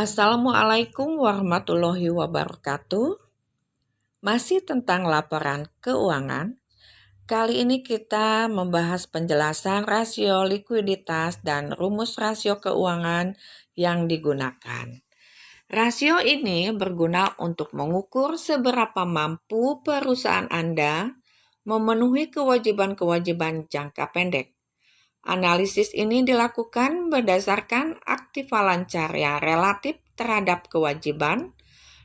Assalamualaikum warahmatullahi wabarakatuh. Masih tentang laporan keuangan. Kali ini kita membahas penjelasan rasio likuiditas dan rumus rasio keuangan yang digunakan. Rasio ini berguna untuk mengukur seberapa mampu perusahaan Anda memenuhi kewajiban-kewajiban jangka pendek. Analisis ini dilakukan berdasarkan aktiva lancar yang relatif terhadap kewajiban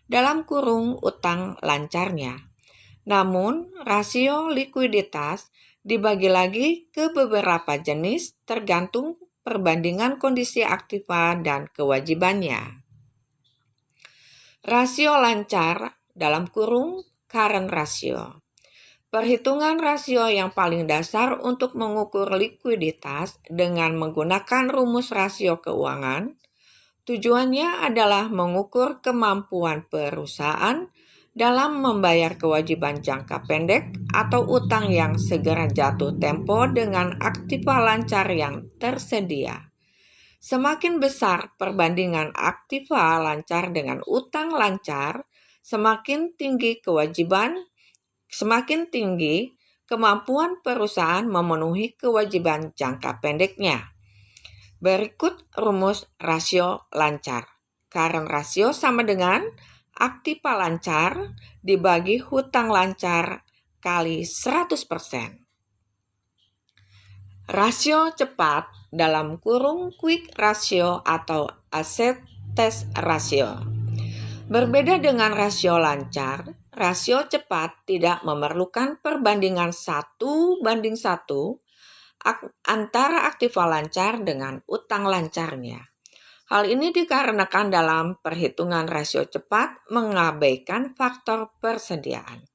dalam kurung utang lancarnya. Namun, rasio likuiditas dibagi lagi ke beberapa jenis tergantung perbandingan kondisi aktiva dan kewajibannya. Rasio lancar dalam kurung current ratio. Perhitungan rasio yang paling dasar untuk mengukur likuiditas dengan menggunakan rumus rasio keuangan. Tujuannya adalah mengukur kemampuan perusahaan dalam membayar kewajiban jangka pendek atau utang yang segera jatuh tempo dengan aktiva lancar yang tersedia. Semakin besar perbandingan aktiva lancar dengan utang lancar, semakin tinggi kemampuan perusahaan memenuhi kewajiban jangka pendeknya. Berikut rumus rasio lancar. Current ratio sama dengan aktiva lancar dibagi hutang lancar kali 100%. Rasio cepat dalam kurung quick ratio atau asset test ratio. Berbeda dengan rasio lancar, rasio cepat tidak memerlukan perbandingan 1:1 antara aktiva lancar dengan utang lancarnya. Hal ini dikarenakan dalam perhitungan rasio cepat mengabaikan faktor persediaan.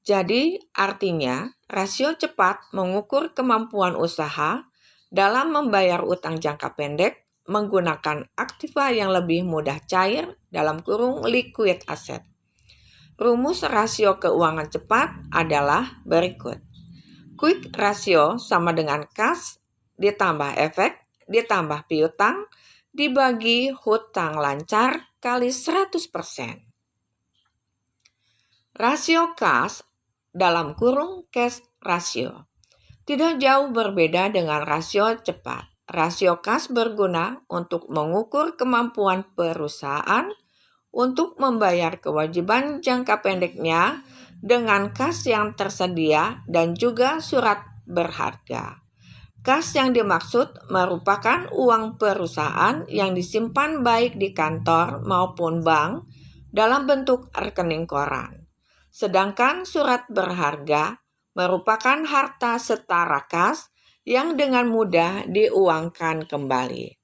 Jadi, artinya rasio cepat mengukur kemampuan usaha dalam membayar utang jangka pendek menggunakan aktiva yang lebih mudah cair dalam kurung liquid asset. Rumus rasio keuangan cepat adalah berikut. Quick ratio sama dengan kas ditambah efek ditambah piutang dibagi hutang lancar kali 100%. Rasio kas dalam kurung cash ratio tidak jauh berbeda dengan rasio cepat. Rasio kas berguna untuk mengukur kemampuan perusahaan untuk membayar kewajiban jangka pendeknya dengan kas yang tersedia dan juga surat berharga. Kas yang dimaksud merupakan uang perusahaan yang disimpan baik di kantor maupun bank dalam bentuk rekening koran. Sedangkan surat berharga merupakan harta setara kas yang dengan mudah diuangkan kembali.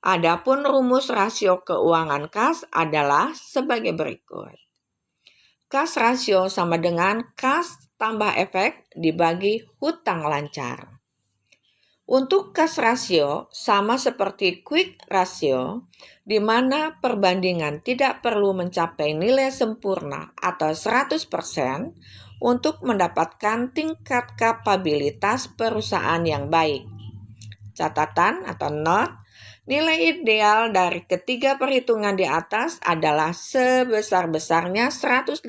Adapun rumus rasio keuangan kas adalah sebagai berikut. Kas rasio sama dengan kas tambah efek dibagi hutang lancar. Untuk kas rasio sama seperti quick ratio, di mana perbandingan tidak perlu mencapai nilai sempurna atau 100% untuk mendapatkan tingkat kapabilitas perusahaan yang baik. Catatan atau note, nilai ideal dari ketiga perhitungan di atas adalah sebesar-besarnya 150%,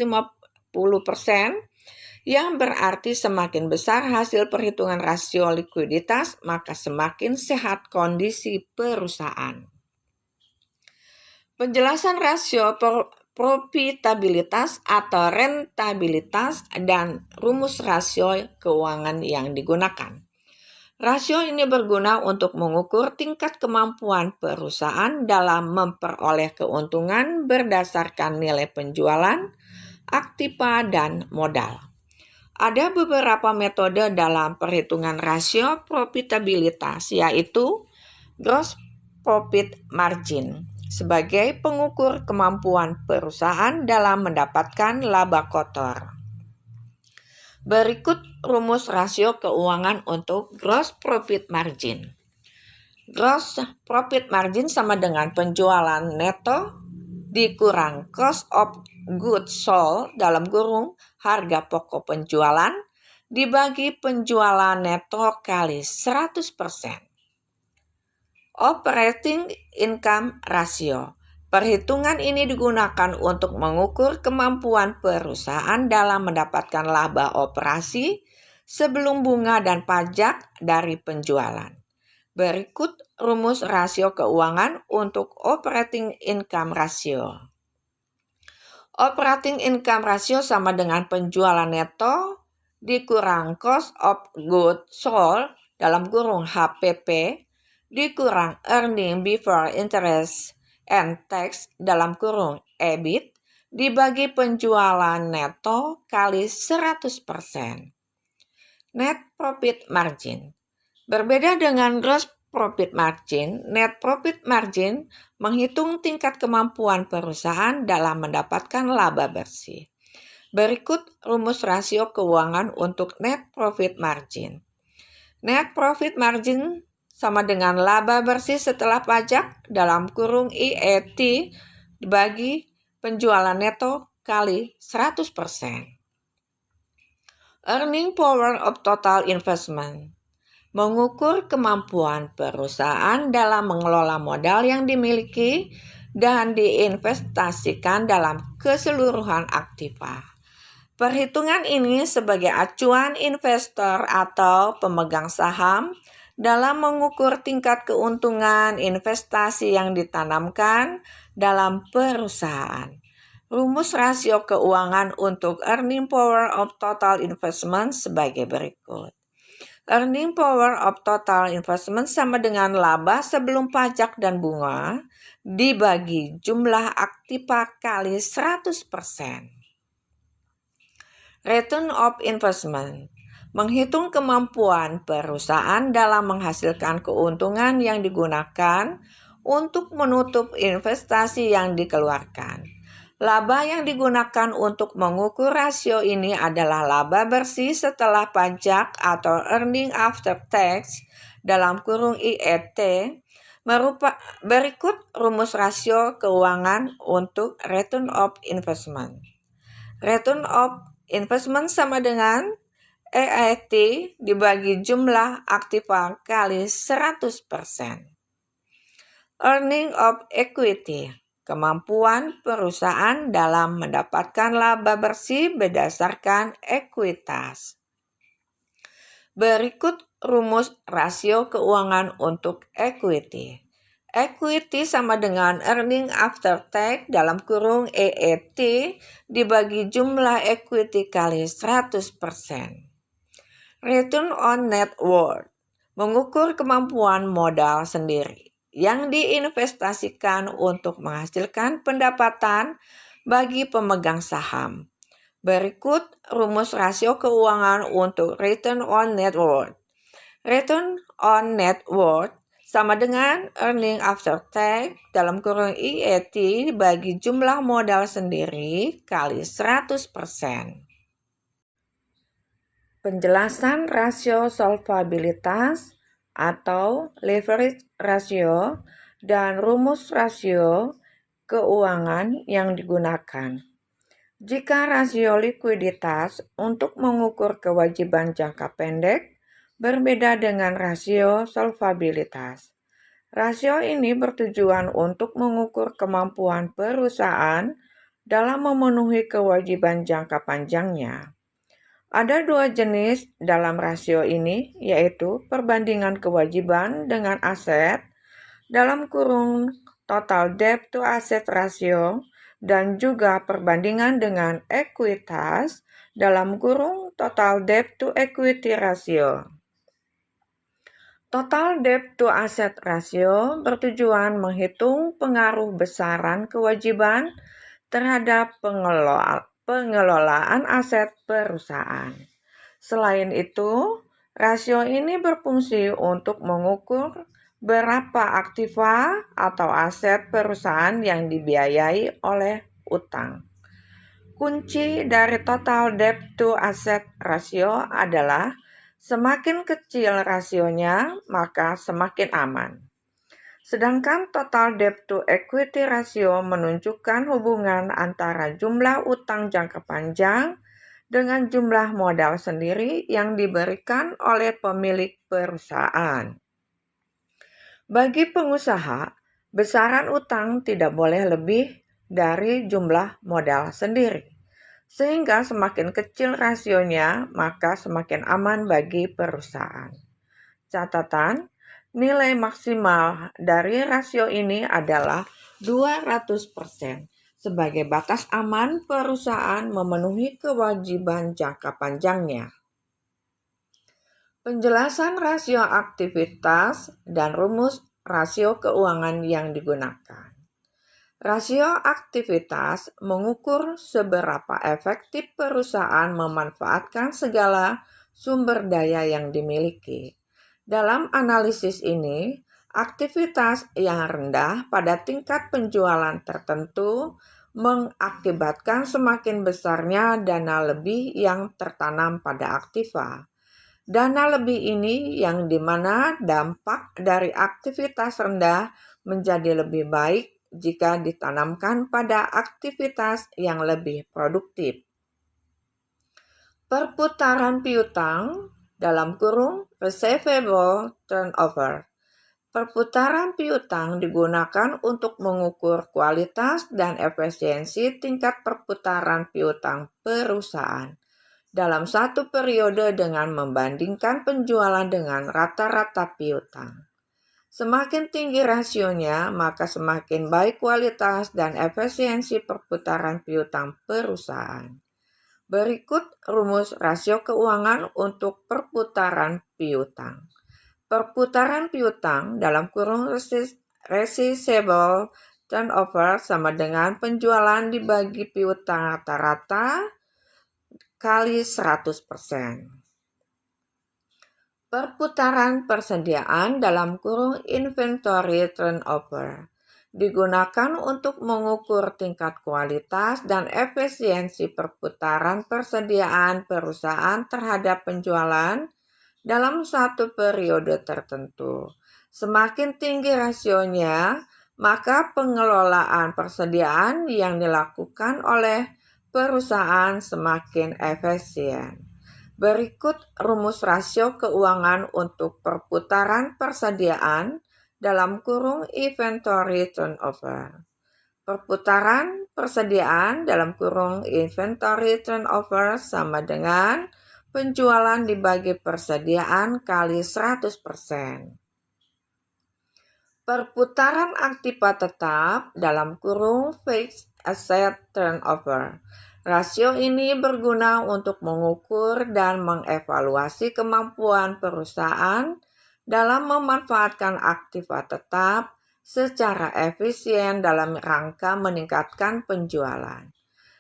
yang berarti semakin besar hasil perhitungan rasio likuiditas, maka semakin sehat kondisi perusahaan. Penjelasan rasio profitabilitas atau rentabilitas dan rumus rasio keuangan yang digunakan. Rasio ini berguna untuk mengukur tingkat kemampuan perusahaan dalam memperoleh keuntungan berdasarkan nilai penjualan, aktiva, dan modal. Ada beberapa metode dalam perhitungan rasio profitabilitas, yaitu gross profit margin sebagai pengukur kemampuan perusahaan dalam mendapatkan laba kotor. Berikut rumus rasio keuangan untuk gross profit margin. Gross profit margin sama dengan penjualan neto dikurang cost of goods sold dalam kurung harga pokok penjualan dibagi penjualan neto kali 100%. Operating income ratio Perhitungan ini digunakan untuk mengukur kemampuan perusahaan dalam mendapatkan laba operasi sebelum bunga dan pajak dari penjualan. Berikut rumus rasio keuangan untuk operating income ratio. Operating income ratio sama dengan penjualan neto dikurang cost of goods sold dalam kurung HPP dikurang earning before interest and tax dalam kurung EBIT dibagi penjualan neto kali 100%. Net profit margin. Berbeda dengan gross profit margin, net profit margin menghitung tingkat kemampuan perusahaan dalam mendapatkan laba bersih. Berikut rumus rasio keuangan untuk net profit margin. Net profit margin sama dengan laba bersih setelah pajak dalam kurung IET dibagi penjualan neto kali 100%. Earning power of total investment. Mengukur kemampuan perusahaan dalam mengelola modal yang dimiliki dan diinvestasikan dalam keseluruhan aktiva. Perhitungan ini sebagai acuan investor atau pemegang saham dalam mengukur tingkat keuntungan investasi yang ditanamkan dalam perusahaan. Rumus rasio keuangan untuk earning power of total investment sebagai berikut. Earning power of total investment sama dengan laba sebelum pajak dan bunga dibagi jumlah aktiva kali 100%. Return of investment. Menghitung kemampuan perusahaan dalam menghasilkan keuntungan yang digunakan untuk menutup investasi yang dikeluarkan. Laba yang digunakan untuk mengukur rasio ini adalah laba bersih setelah pajak atau earning after tax dalam kurung IET. Berikut rumus rasio keuangan untuk return of investment. Return of investment sama dengan EIT dibagi jumlah aktiva kali 100%. Earning of equity. Kemampuan perusahaan dalam mendapatkan laba bersih berdasarkan ekuitas. Berikut rumus rasio keuangan untuk equity. Equity sama dengan earning after tax dalam kurung EET dibagi jumlah equity kali 100%. Return on net worth. Mengukur kemampuan modal sendiri yang diinvestasikan untuk menghasilkan pendapatan bagi pemegang saham. Berikut rumus rasio keuangan untuk return on net worth. Return on net worth sama dengan earning after tax dalam kurung IET dibagi jumlah modal sendiri kali 100%. Penjelasan rasio solvabilitas atau leverage ratio dan rumus rasio keuangan yang digunakan. Jika rasio likuiditas untuk mengukur kewajiban jangka pendek berbeda dengan rasio solvabilitas. Rasio ini bertujuan untuk mengukur kemampuan perusahaan dalam memenuhi kewajiban jangka panjangnya. Ada dua jenis dalam rasio ini, yaitu perbandingan kewajiban dengan aset dalam kurung total debt to asset ratio dan juga perbandingan dengan ekuitas dalam kurung total debt to equity ratio. Total debt to asset ratio bertujuan menghitung pengaruh besaran kewajiban terhadap pengelolaan aset perusahaan. Selain itu, rasio ini berfungsi untuk mengukur berapa aktiva atau aset perusahaan yang dibiayai oleh utang. Kunci dari total debt to asset ratio adalah semakin kecil rasionya, maka semakin aman. Sedangkan total debt to equity ratio menunjukkan hubungan antara jumlah utang jangka panjang dengan jumlah modal sendiri yang diberikan oleh pemilik perusahaan. Bagi pengusaha, Besaran utang tidak boleh lebih dari jumlah modal sendiri. Sehingga semakin kecil rasionya, maka semakin aman bagi perusahaan. Catatan, nilai maksimal dari rasio ini adalah 200% sebagai batas aman perusahaan memenuhi kewajiban jangka panjangnya. Penjelasan rasio aktivitas dan rumus rasio keuangan yang digunakan. Rasio aktivitas mengukur seberapa efektif perusahaan memanfaatkan segala sumber daya yang dimiliki. Dalam analisis ini, aktivitas yang rendah pada tingkat penjualan tertentu mengakibatkan semakin besarnya dana lebih yang tertanam pada aktiva. Dana lebih ini yang dimana dampak dari aktivitas rendah menjadi lebih baik jika ditanamkan pada aktivitas yang lebih produktif. Perputaran piutang dalam kurung receivable turnover. Perputaran piutang digunakan untuk mengukur kualitas dan efisiensi tingkat perputaran piutang perusahaan dalam satu periode dengan membandingkan penjualan dengan rata-rata piutang. Semakin tinggi rasionya, maka semakin baik kualitas dan efisiensi perputaran piutang perusahaan. Berikut rumus rasio keuangan untuk perputaran piutang. Perputaran piutang dalam kurung receivable turnover sama dengan penjualan dibagi piutang rata-rata kali 100%. Perputaran persediaan dalam kurung inventory turnover digunakan untuk mengukur tingkat kualitas dan efisiensi perputaran persediaan perusahaan terhadap penjualan dalam satu periode tertentu. Semakin tinggi rasionya, maka pengelolaan persediaan yang dilakukan oleh perusahaan semakin efisien. Berikut rumus rasio keuangan untuk perputaran persediaan dalam kurung inventory turnover. Perputaran persediaan dalam kurung inventory turnover sama dengan penjualan dibagi persediaan kali 100%. Perputaran aktiva tetap dalam kurung fixed asset turnover. Rasio ini berguna untuk mengukur dan mengevaluasi kemampuan perusahaan dalam memanfaatkan aktiva tetap secara efisien dalam rangka meningkatkan penjualan.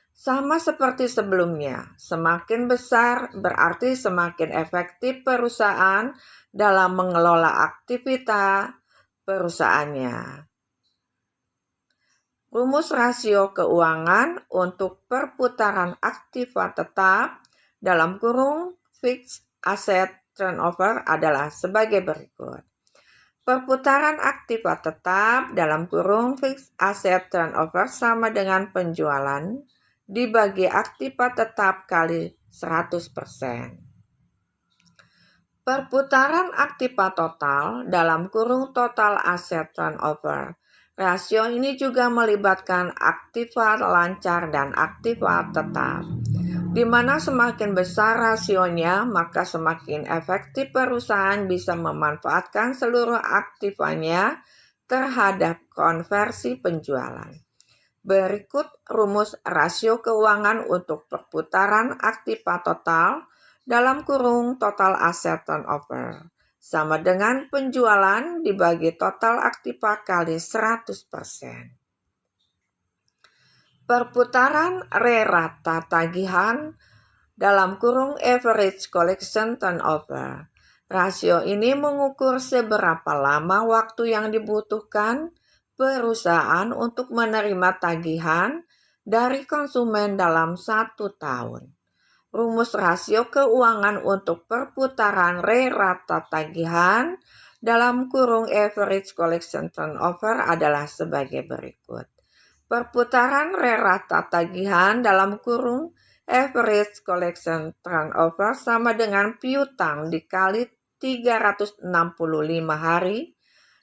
Sama seperti sebelumnya, semakin besar berarti semakin efektif perusahaan dalam mengelola aktivitas perusahaannya. Rumus rasio keuangan untuk perputaran aktiva tetap dalam kurung fixed asset turnover adalah sebagai berikut. Perputaran aktiva tetap dalam kurung fixed asset turnover sama dengan penjualan dibagi aktiva tetap kali 100%. Perputaran aktiva total dalam kurung total asset turnover. Rasio ini juga melibatkan aktiva lancar dan aktiva tetap. Di mana semakin besar rasionya, maka semakin efektif perusahaan bisa memanfaatkan seluruh aktivanya terhadap konversi penjualan. Berikut rumus rasio keuangan untuk perputaran aktiva total dalam kurung total asset turnover sama dengan penjualan dibagi total aktiva kali 100%. Perputaran rata tagihan dalam kurung average collection turnover. Rasio ini mengukur seberapa lama waktu yang dibutuhkan perusahaan untuk menerima tagihan dari konsumen dalam 1 tahun. Rumus rasio keuangan untuk perputaran rata tagihan dalam kurung average collection turnover adalah sebagai berikut. Perputaran rata tagihan dalam kurung average collection turnover sama dengan piutang dikali 365 hari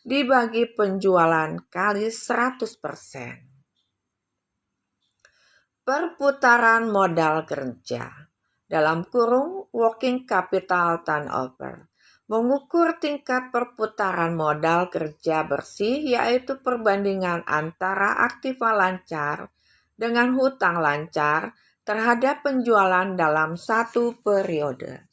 dibagi penjualan kali 100%. Perputaran modal kerja dalam kurung working capital turnover mengukur tingkat perputaran modal kerja bersih, yaitu perbandingan antara aktiva lancar dengan hutang lancar terhadap penjualan dalam satu periode.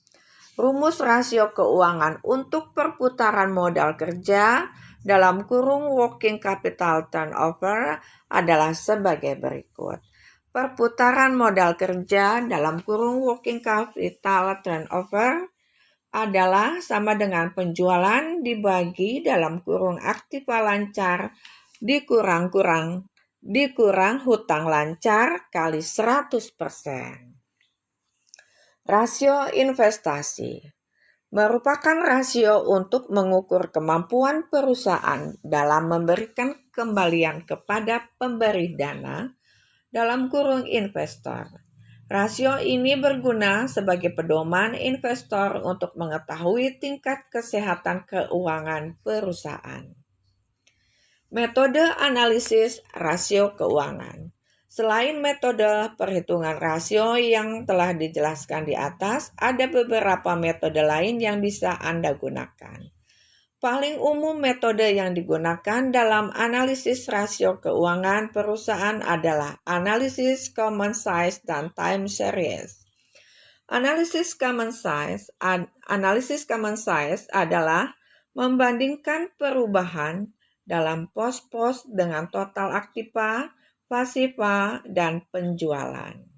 Rumus rasio keuangan untuk perputaran modal kerja dalam kurung working capital turnover adalah sebagai berikut. Perputaran modal kerja dalam kurung working capital turnover adalah sama dengan penjualan dibagi dalam kurung aktiva lancar dikurang hutang lancar kali 100%. Rasio investasi merupakan rasio untuk mengukur kemampuan perusahaan dalam memberikan kembalian kepada pemberi dana dalam kurung investor. Rasio ini berguna sebagai pedoman investor untuk mengetahui tingkat kesehatan keuangan perusahaan. Metode analisis rasio keuangan. Selain metode perhitungan rasio yang telah dijelaskan di atas, ada beberapa metode lain yang bisa Anda gunakan. Paling umum metode yang digunakan dalam analisis rasio keuangan perusahaan adalah analisis common size dan time series. Analisis common size adalah membandingkan perubahan dalam pos-pos dengan total aktiva, pasiva, dan penjualan.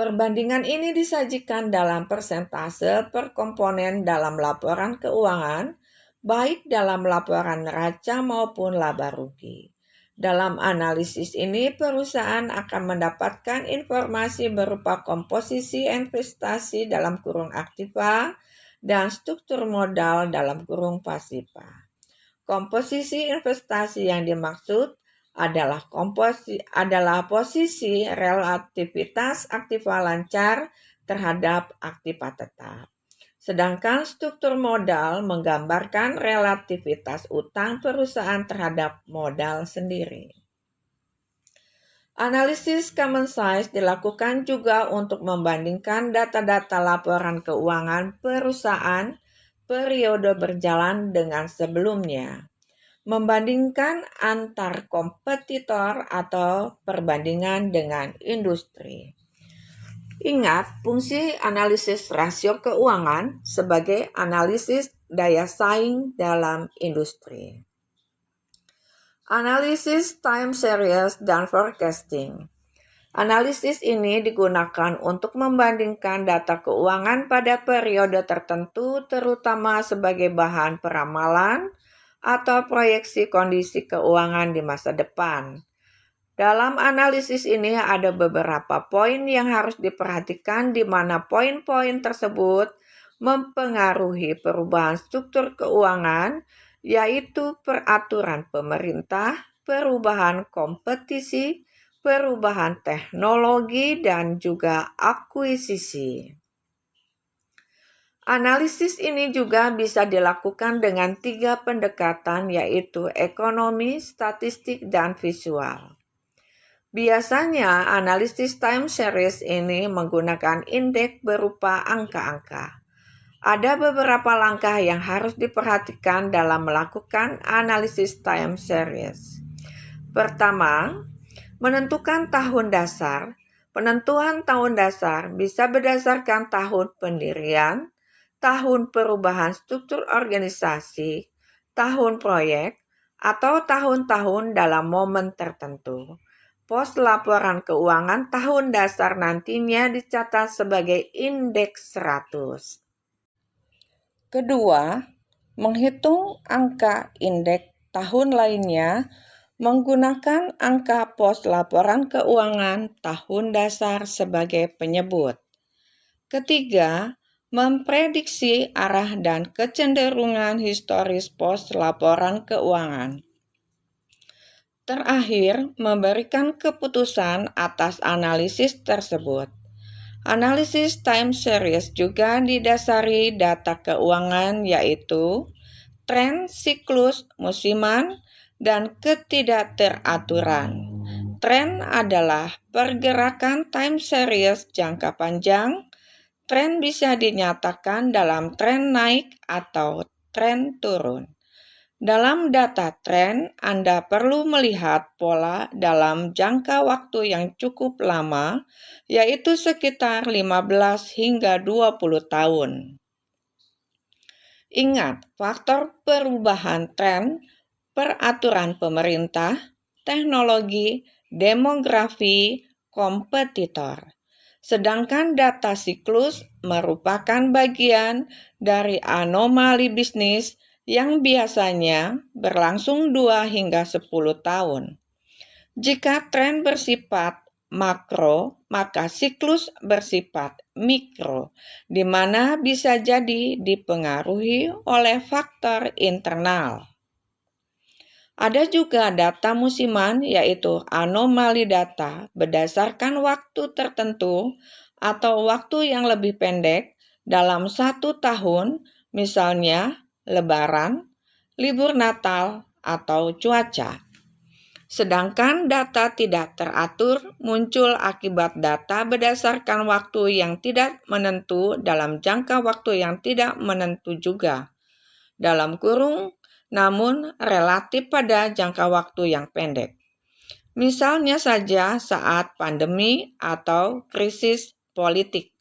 Perbandingan ini disajikan dalam persentase per komponen dalam laporan keuangan, baik dalam laporan neraca maupun laba rugi. Dalam analisis ini, perusahaan akan mendapatkan informasi berupa komposisi investasi dalam kurung aktiva dan struktur modal dalam kurung pasiva. Komposisi investasi yang dimaksud adalah posisi relativitas aktiva lancar terhadap aktiva tetap. Sedangkan struktur modal menggambarkan relativitas utang perusahaan terhadap modal sendiri. Analisis common size dilakukan juga untuk membandingkan data-data laporan keuangan perusahaan periode berjalan dengan sebelumnya. Membandingkan antar kompetitor atau perbandingan dengan industri. Ingat, fungsi analisis rasio keuangan sebagai analisis daya saing dalam industri. Analisis time series dan forecasting. Analisis ini digunakan untuk membandingkan data keuangan pada periode tertentu, terutama sebagai bahan peramalan atau proyeksi kondisi keuangan di masa depan. Dalam analisis ini ada beberapa poin yang harus diperhatikan, di mana poin-poin tersebut mempengaruhi perubahan struktur keuangan, yaitu peraturan pemerintah, perubahan kompetisi, perubahan teknologi, dan juga akuisisi. Analisis ini juga bisa dilakukan dengan 3 pendekatan, yaitu ekonomi, statistik, dan visual. Biasanya analisis time series ini menggunakan indeks berupa angka-angka. Ada beberapa langkah yang harus diperhatikan dalam melakukan analisis time series. Pertama, menentukan tahun dasar. Penentuan tahun dasar bisa berdasarkan tahun pendirian, tahun perubahan struktur organisasi, tahun proyek, atau tahun-tahun dalam momen tertentu. Pos laporan keuangan tahun dasar nantinya dicatat sebagai indeks 100. Kedua, menghitung angka indeks tahun lainnya menggunakan angka pos laporan keuangan tahun dasar sebagai penyebut. Ketiga, memprediksi arah dan kecenderungan historis pos laporan keuangan. Terakhir, memberikan keputusan atas analisis tersebut. Analisis time series juga didasari data keuangan, yaitu tren siklus musiman, dan ketidakteraturan. Tren adalah pergerakan time series jangka panjang. Tren bisa dinyatakan dalam tren naik atau tren turun. Dalam data tren, Anda perlu melihat pola dalam jangka waktu yang cukup lama, yaitu sekitar 15 hingga 20 tahun. Ingat, faktor perubahan tren, peraturan pemerintah, teknologi, demografi, kompetitor. Sedangkan data siklus merupakan bagian dari anomali bisnis yang biasanya berlangsung 2 hingga 10 tahun. Jika tren bersifat makro, maka siklus bersifat mikro, di mana bisa jadi dipengaruhi oleh faktor internal. Ada juga data musiman, yaitu anomali data berdasarkan waktu tertentu atau waktu yang lebih pendek dalam 1 tahun, misalnya Lebaran, libur Natal, atau cuaca. Sedangkan data tidak teratur muncul akibat data berdasarkan waktu yang tidak menentu dalam jangka waktu yang tidak menentu juga. Dalam kurung, namun relatif pada jangka waktu yang pendek. Misalnya saja saat pandemi atau krisis politik.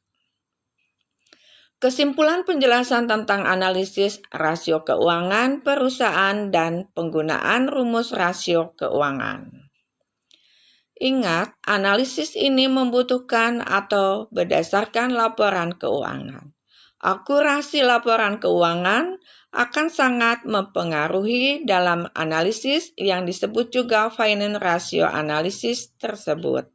Kesimpulan penjelasan tentang analisis rasio keuangan perusahaan dan penggunaan rumus rasio keuangan. Ingat, analisis ini membutuhkan atau berdasarkan laporan keuangan. Akurasi laporan keuangan akan sangat mempengaruhi dalam analisis yang disebut juga finance ratio analysis tersebut.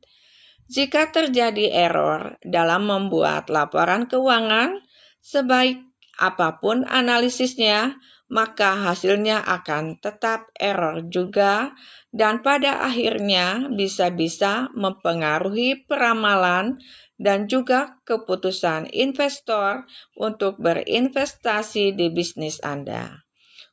Jika terjadi error dalam membuat laporan keuangan, sebaik apapun analisisnya, maka hasilnya akan tetap error juga dan pada akhirnya bisa-bisa mempengaruhi peramalan dan juga keputusan investor untuk berinvestasi di bisnis Anda.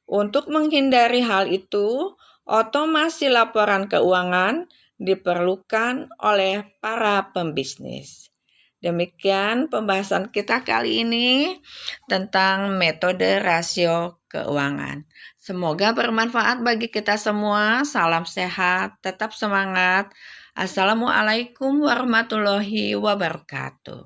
Untuk menghindari hal itu, otomasi laporan keuangan diperlukan oleh para pembisnis. Demikian pembahasan kita kali ini tentang metode rasio keuangan. Semoga bermanfaat bagi kita semua. Salam sehat, tetap semangat. Assalamualaikum warahmatullahi wabarakatuh.